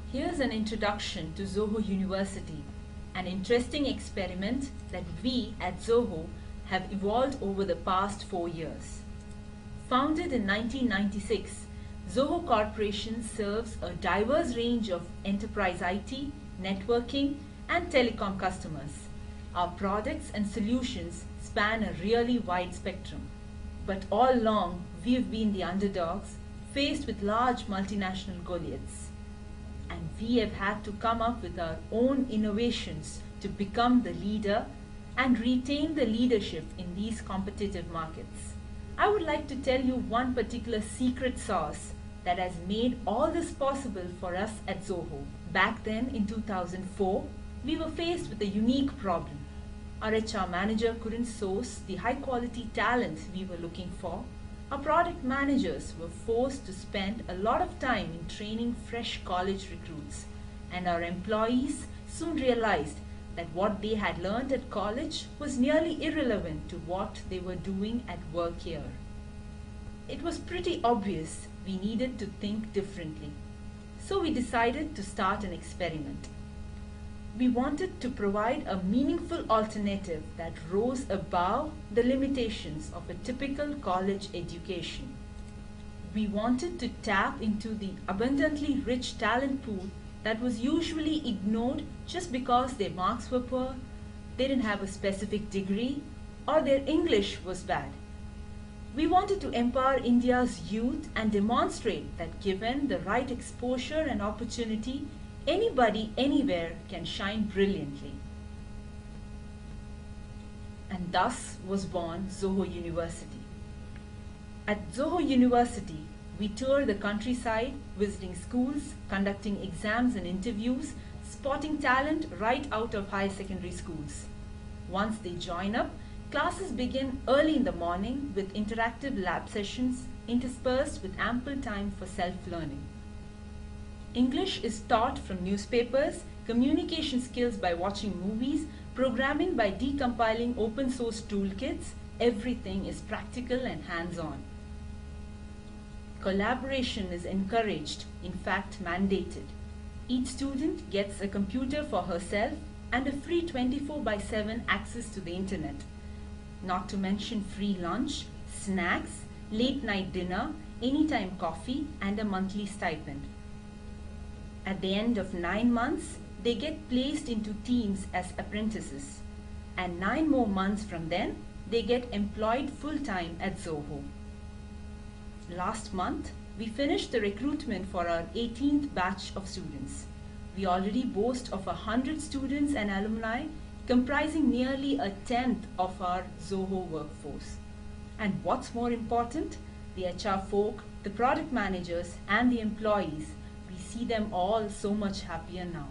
Here's an introduction to Zoho University, an interesting experiment that we at Zoho have evolved over the past 4 years. Founded in 1996, Zoho Corporation serves a diverse range of enterprise IT, networking, and telecom customers. Our products and solutions span a really wide spectrum. But all along, we have been the underdogs faced with large multinational Goliaths. And we have had to come up with our own innovations to become the leader and retain the leadership in these competitive markets. I would like to tell you one particular secret sauce that has made all this possible for us at Zoho. Back then in 2004, we were faced with a unique problem. Our HR manager couldn't source the high quality talent we were looking for. Our product managers were forced to spend a lot of time in training fresh college recruits, and our employees soon realized that what they had learned at college was nearly irrelevant to what they were doing at work here. It was pretty obvious we needed to think differently, so we decided to start an experiment. We wanted to provide a meaningful alternative that rose above the limitations of a typical college education. We wanted to tap into the abundantly rich talent pool that was usually ignored just because their marks were poor, they didn't have a specific degree, or their English was bad. We wanted to empower India's youth and demonstrate that given the right exposure and opportunity, anybody, anywhere can shine brilliantly. And thus was born Zoho University. At Zoho University, we tour the countryside, visiting schools, conducting exams and interviews, spotting talent right out of higher secondary schools. Once they join up, classes begin early in the morning with interactive lab sessions interspersed with ample time for self-learning. English is taught from newspapers, communication skills by watching movies, programming by decompiling open source toolkits. Everything is practical and hands-on. Collaboration is encouraged, in fact mandated. Each student gets a computer for herself and a free 24/7 access to the internet. Not to mention free lunch, snacks, late night dinner, anytime coffee, and a monthly stipend. At the end of 9 months, they get placed into teams as apprentices, and 9 more months from then, they get employed full-time at Zoho. Last month, we finished the recruitment for our 18th batch of students. We already boast of 100 students and alumni, comprising nearly a tenth of our Zoho workforce. And what's more important, the HR folk, the product managers, and the employees, we see them all so much happier now.